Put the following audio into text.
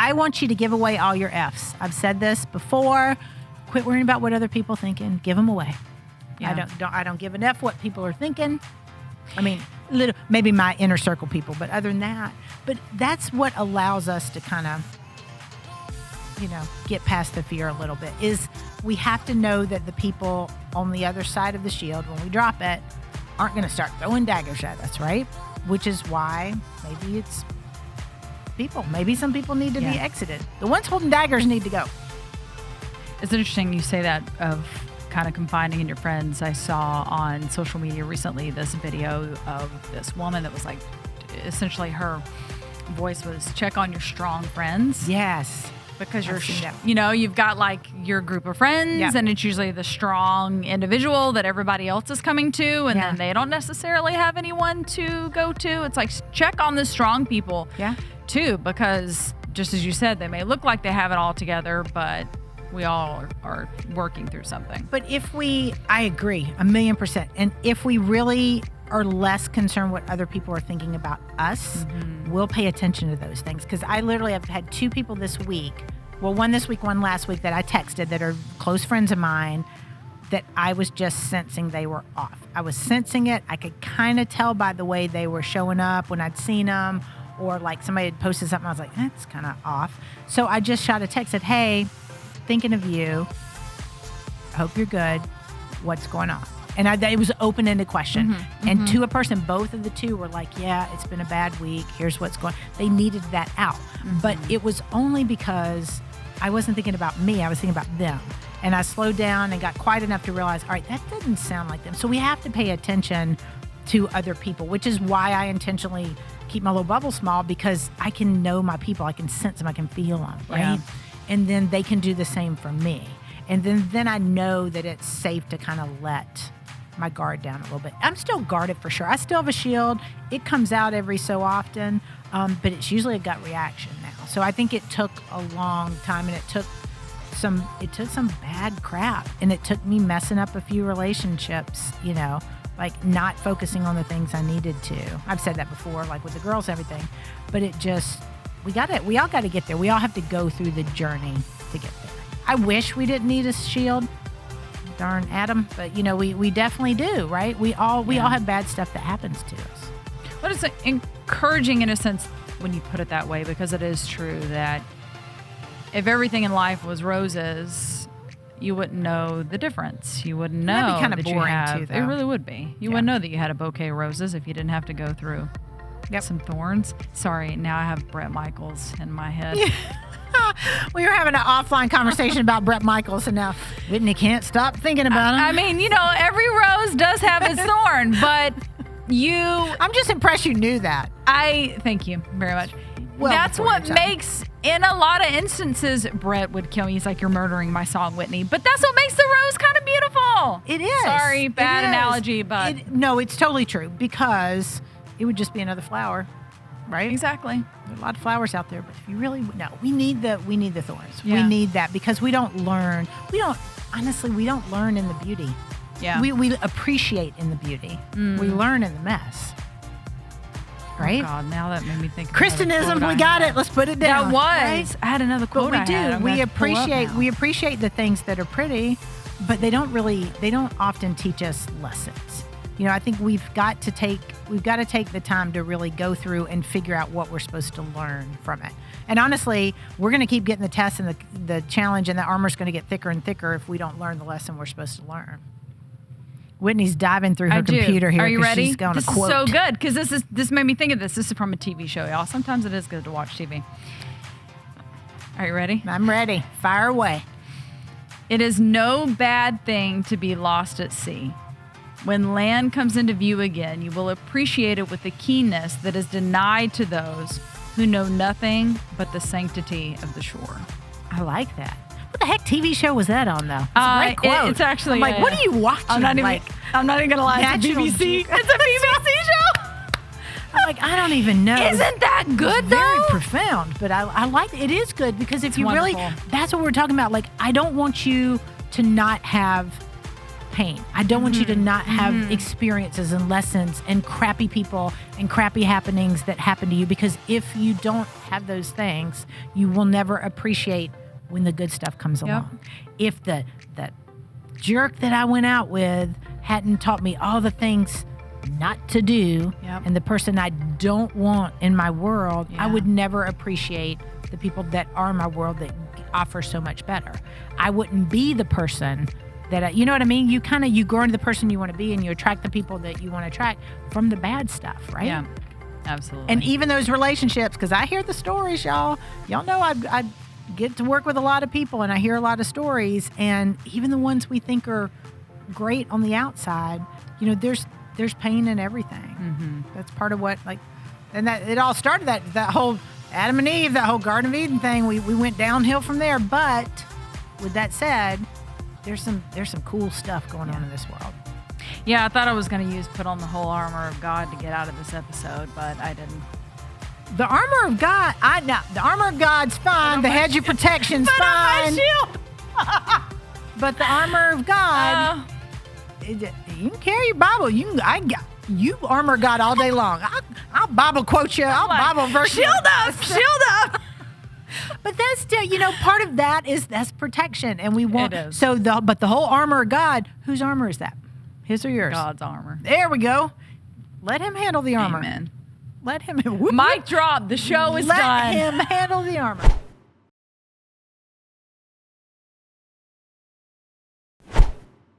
I want you to give away all your F's. I've said this before. Quit worrying about what other people are thinking. Give them away. Yeah. I don't give an F what people are thinking. I mean, maybe my inner circle people, but other than that. But that's what allows us to kind of, get past the fear a little bit, is we have to know that the people on the other side of the shield, when we drop it, aren't going to start throwing daggers at us, right? Which is why maybe it's people. Maybe some people need to be exited. The ones holding daggers need to go. It's interesting you say that of kind of confiding in your friends. I saw on social media recently this video of this woman that was like, essentially her voice was, check on your strong friends. Yes. Because you've got like your group of friends and it's usually the strong individual that everybody else is coming to, and then they don't necessarily have anyone to go to. It's like, check on the strong people too, because just as you said, they may look like they have it all together, but we all are working through something. But I agree 1,000,000%. And if we really are less concerned what other people are thinking about us, we'll pay attention to those things. Because I literally have had 2 people this week, well, one this week, one last week, that I texted that are close friends of mine, that I was just sensing they were off. I was sensing it. I could kind of tell by the way they were showing up when I'd seen them, or like somebody had posted something. I was like, that's kind of off. So I just shot a text, said, hey, thinking of you. Hope you're good. What's going on? And it was an open-ended question. And to a person, both of the 2 were like, yeah, it's been a bad week. Here's what's going on. They needed that out. But it was only because I wasn't thinking about me. I was thinking about them. And I slowed down and got quiet enough to realize, all right, that doesn't sound like them. So we have to pay attention to other people, which is why I intentionally keep my little bubble small, because I can know my people. I can sense them. I can feel them, right? Yeah. And then they can do the same for me. And then I know that it's safe to kind of let my guard down a little bit. I'm still guarded for sure. I still have a shield. It comes out every so often, but it's usually a gut reaction now. So I think it took a long time, and it took some bad crap, and it took me messing up a few relationships, like not focusing on the things I needed to. I've said that before, like with the girls and everything, but it just, we all got to get there. We all have to go through the journey to get there. I wish we didn't need a shield. Darn Adam, but we definitely do, right? We all have bad stuff that happens to us. But it's encouraging in a sense when you put it that way, because it is true that if everything in life was roses, you wouldn't know the difference. You wouldn't know. That'd be kind of that boring you have, too, though. It really would be. You wouldn't know that you had a bouquet of roses if you didn't have to go through some thorns. Sorry, now I have Bret Michaels in my head. We were having an offline conversation about Bret Michaels, and now Whitney can't stop thinking about him. I mean, every rose does have its thorn, but I'm just impressed you knew that. I thank you very much. Well, that's what makes, in a lot of instances, Bret would kill me. He's like, you're murdering my song, Whitney. But that's what makes the rose kind of beautiful. It is. Sorry, bad analogy, but. No, it's totally true, because it would just be another flower. Right? Exactly. There are a lot of flowers out there, but if you really we need the thorns. Yeah. We need that, because we don't learn in the beauty. Yeah. We appreciate in the beauty. We learn in the mess. Right? Oh God, now that made me think. Christianism, we got it. Let's put it down. That was. Right? I had another quote. But we do. We appreciate the things that are pretty, but they don't often teach us lessons. I think we've got to take the time to really go through and figure out what we're supposed to learn from it. And honestly, we're going to keep getting the tests and the challenge, and the armor's going to get thicker and thicker if we don't learn the lesson we're supposed to learn. Whitney's diving through her computer here. Are you ready? She's going this to quote. Is so good, because this made me think of this. This is from a TV show, y'all. Sometimes it is good to watch TV. Are you ready? I'm ready. Fire away. It is no bad thing to be lost at sea. When land comes into view again, you will appreciate it with the keenness that is denied to those who know nothing but the sanctity of the shore. I like that. What the heck TV show was that on, though? It's a great quote. It's actually. I'm like, what are you watching? I'm not even gonna lie. It's a BBC. It's a BBC show. I'm like, I don't even know. Isn't that good though? Very profound, but I like it. It is good, because if it's you wonderful. really, that's what we're talking about. Like, I don't want you to not have pain. I don't want you to not have experiences and lessons and crappy people and crappy happenings that happen to you, because if you don't have those things, you will never appreciate when the good stuff comes along. If the jerk that I went out with hadn't taught me all the things not to do and the person I don't want in my world, I would never appreciate the people that are in my world that offer so much better. I wouldn't be the person that, you know what I mean? You grow into the person you want to be, and you attract the people that you want to attract from the bad stuff, right? Yeah, absolutely. And even those relationships, because I hear the stories, y'all. Y'all know I get to work with a lot of people, and I hear a lot of stories, and even the ones we think are great on the outside, you know, there's pain in everything. That's part of what, like, and that it all started, that whole Adam and Eve, that whole Garden of Eden thing. We went downhill from there. But with that said, there's some cool stuff going on in this world. Yeah, I thought I was going to put on the whole armor of God to get out of this episode, but I didn't. The armor of God, the armor of God's fine. The hedge of protection's fine. But the armor of God, you can carry your Bible. You armor God all day long. I'll Bible quote you. I'll Bible verse you. Shield up. But that's still, you know, part of that's protection, and we want. It is. But the whole armor of God, whose armor is that? His or yours? God's armor. There we go. Let him handle the armor. Amen. Let him. Mic drop. The show is done. Let him handle the armor.